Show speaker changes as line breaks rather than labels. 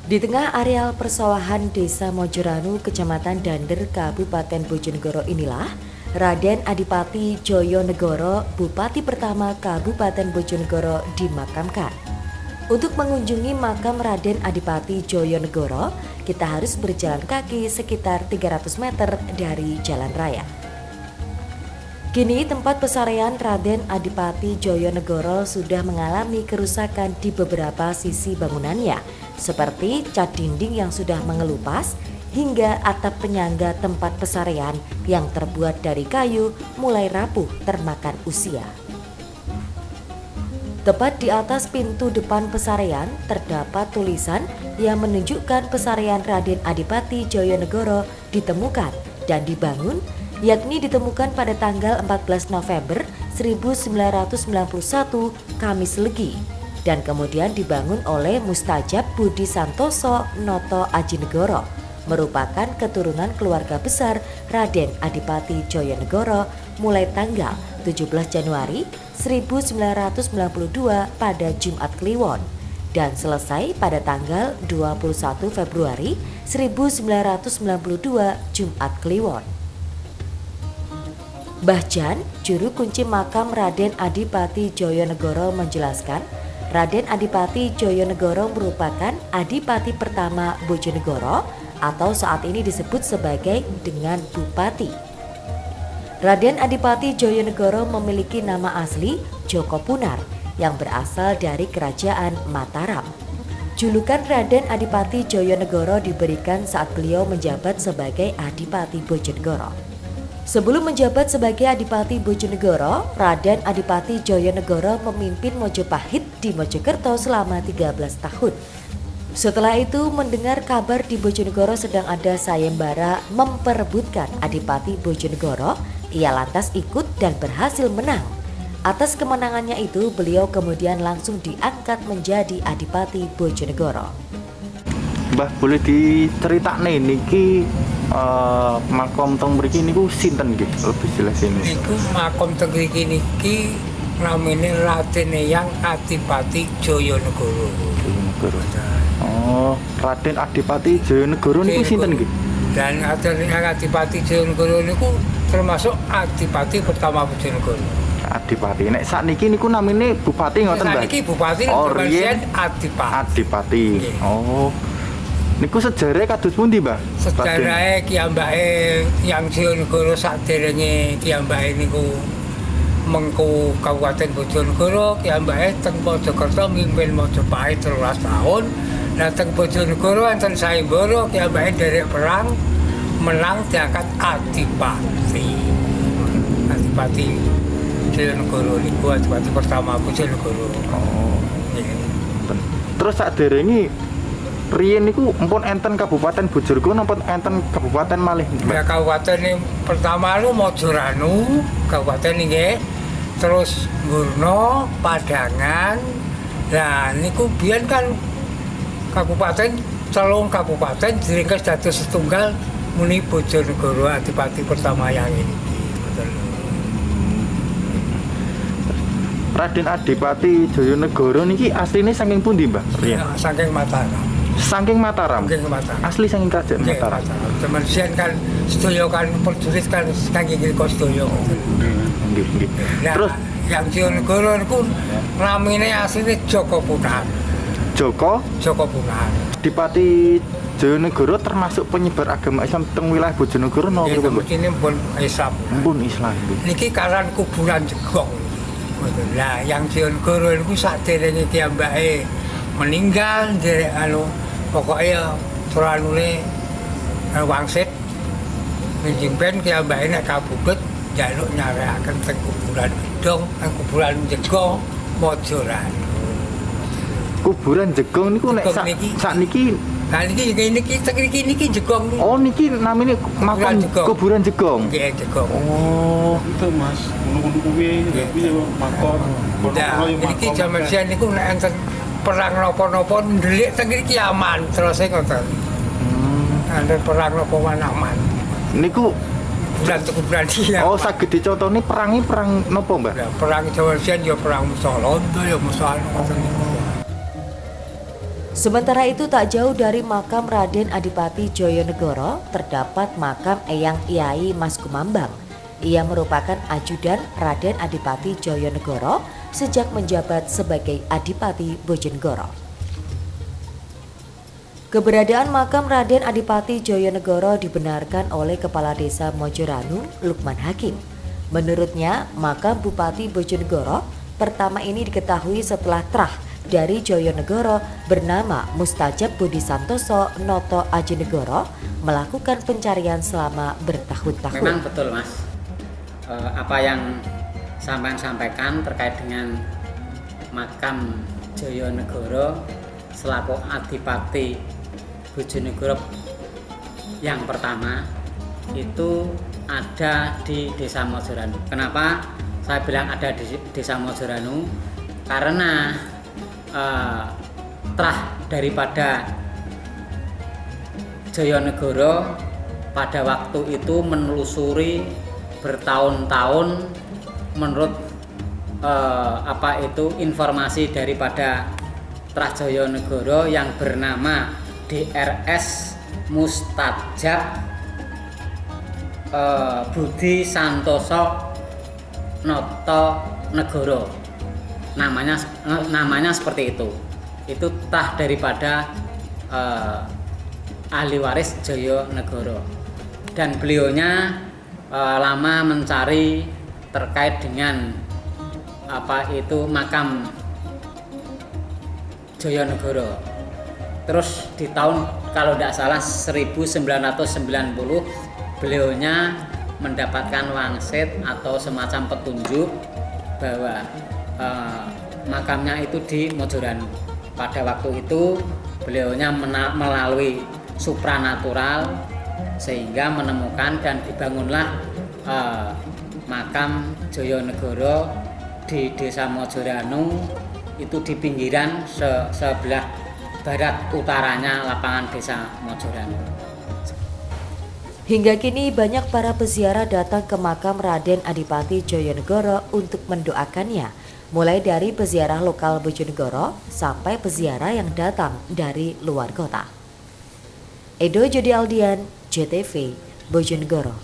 Di tengah areal persawahan Desa Mojoranu, Kecamatan Dander, Kabupaten Bojonegoro inilah Raden Adipati Joyonegoro, Bupati pertama Kabupaten Bojonegoro dimakamkan. Untuk mengunjungi makam Raden Adipati Joyonegoro, kita harus berjalan kaki sekitar 300 meter dari jalan raya. Kini tempat pesarian Raden Adipati Joyonegoro sudah mengalami kerusakan di beberapa sisi bangunannya, seperti cat dinding yang sudah mengelupas hingga atap penyangga tempat pesarian yang terbuat dari kayu mulai rapuh termakan usia. Tepat di atas pintu depan pesarian terdapat tulisan yang menunjukkan pesarian Raden Adipati Joyonegoro ditemukan dan dibangun, yakni ditemukan pada tanggal 14 November 1991 Kamis Legi dan kemudian dibangun oleh Mustajab Budi Santoso Noto Adinegoro, merupakan keturunan keluarga besar Raden Adipati Joyonegoro mulai tanggal 17 Januari 1992 pada Jumat Kliwon dan selesai pada tanggal 21 Februari 1992 Jumat Kliwon. Mbah Jan, juru kunci makam Raden Adipati Joyonegoro menjelaskan, Raden Adipati Joyonegoro merupakan Adipati pertama Bojonegoro atau saat ini disebut sebagai dengan Bupati. Raden Adipati Joyonegoro memiliki nama asli Joko Punar yang berasal dari Kerajaan Mataram. Julukan Raden Adipati Joyonegoro diberikan saat beliau menjabat sebagai Adipati Bojonegoro. Sebelum menjabat sebagai Adipati Bojonegoro, Raden Adipati Joyonegoro memimpin Mojopahit di Mojokerto selama 13 tahun. Setelah itu mendengar kabar di Bojonegoro sedang ada sayembara memperebutkan Adipati Bojonegoro, ia lantas ikut dan berhasil menang. Atas kemenangannya itu, beliau kemudian langsung diangkat menjadi Adipati Bojonegoro.
Mbah, boleh diceritakan niki makom teng mriki niku sinten nggih? Lebih jelas ini.
Niku makom teng mriki niki namine Raden Eyang Adipati Joyonegoro.
Joyonegoro. Oh, Raden Adipati Joyonegoro niku sinten nggih?
Dan Raden Eyang Adipati Joyonegoro niku termasuk Adipati pertama Bojonegoro.
Adipati. Nek sakniki niku namine Bupati ngoten, Mbah?
Sakniki Bupati
riyen
Adipati.
Adipati.
Okay.
Oh. Niku sejarah kados pundi, Mbah?
Sejarah kiyambake yang Joyonegoro saderenge kiyambake niku mengku Kabupaten Bojonegoro, kiyambake teng Mojokerto mimpin Mojopahit 13 tahun. Nah teng Bojonegoro enten sayembara kiyambake derek perang menang diangkat Adipati. Adipati Joyonegoro niku Adipati pertama Bojonegoro.
Oh.
Nggih.
Terus saderenge riyen niku empun enten Kabupaten Bojonegoro napa enten kabupaten malih?
Ya kabupaten ini pertama lu Mojoranu, kabupaten nggih. Terus Gurno, Padangan. Nah niku biyen kan kabupaten telung kabupaten diringkes dados setunggal muni Bojonegoro Adipati pertama yang ini.
Raden Adipati Joyonegoro niki asline saking pundi, Mbah?
Ya, saking Mataram.
Saking Mataram.
Saking Mataram.
Asli saking Kerajaan
Nggih,
Mataram.
Temen sian kan sedaya kan prajurit kan kangge ngriko sedaya.
Nggih.
Nah,
Terus
yang Joyonegoro niku namine asline Joko Punar.
Joko
Punar.
Adipati Joyonegoro termasuk penyebar agama Islam teng wilayah Bojonegoro napa
Nggih,
pripun?
ini pun Islam.
Pun Islam.
Niki karan kuburan Jegong. Nah, yang Joyonegoro niku saderenge kiyambake meninggal derek pokoknya turanule wangsit njimpen kiyambake nek kabudut njaluk nyarekaken teng kuburan Gedong, kuburan Jegong Mojoranu.
Kuburan Jegong niku nek sakniki
Nah niki Jegong niku.
oh niki namine makam kuburan Jegong.
Nggih Jegong.
Oh,
itu Mas, gunung-gunung kuwi tapi makor.
Nah, niki jaman sian niku nek enten perang napa-napa ndelik teng mriki aman terus ngoten. Enten perang napa aman.
Niku
kuburan dia.
oh saged dicontoni perang napa, Mbah?
Nah, perang jaman sian ya perang Musa Londo ya Musa ngoten niku.
Sementara itu tak jauh dari makam Raden Adipati Joyonegoro terdapat makam Eyang Kyai Mas Kumambang. Ia merupakan ajudan Raden Adipati Joyonegoro sejak menjabat sebagai Adipati Bojonegoro. Keberadaan makam Raden Adipati Joyonegoro dibenarkan oleh Kepala Desa Mojoranu, Lukman Hakim. Menurutnya, makam Bupati Bojonegoro pertama ini diketahui setelah trah dari Joyonegoro bernama Mustajab Budi Santoso Noto Ajenegoro melakukan pencarian selama bertahun-tahun.
Memang betul Mas, apa yang sampean sampaikan terkait dengan makam Joyonegoro selaku Adipati Bojonegoro yang pertama itu ada di Desa Mojoranu. Kenapa saya bilang ada di Desa Mojoranu? Karena trah daripada Joyonegoro pada waktu itu menelusuri bertahun-tahun menurut informasi daripada trah Joyonegoro yang bernama DRS Mustajab Budi Santoso Noto Negoro. Namanya seperti itu tah daripada ahli waris Joyonegoro, dan beliaunya lama mencari terkait dengan makam Joyonegoro. Terus di tahun kalau tidak salah 1990 beliaunya mendapatkan wangsit atau semacam petunjuk bahwa makamnya itu di Mojoranu. Pada waktu itu beliaunya melalui supranatural sehingga menemukan dan dibangunlah makam Joyonegoro di Desa Mojoranu, itu di pinggiran sebelah barat utaranya lapangan Desa Mojoranu.
Hingga kini banyak para peziarah datang ke makam Raden Adipati Joyonegoro untuk mendoakannya, mulai dari peziarah lokal Bojonegoro sampai peziarah yang datang dari luar kota. Edo Jody Aldian, JTV, Bojonegoro.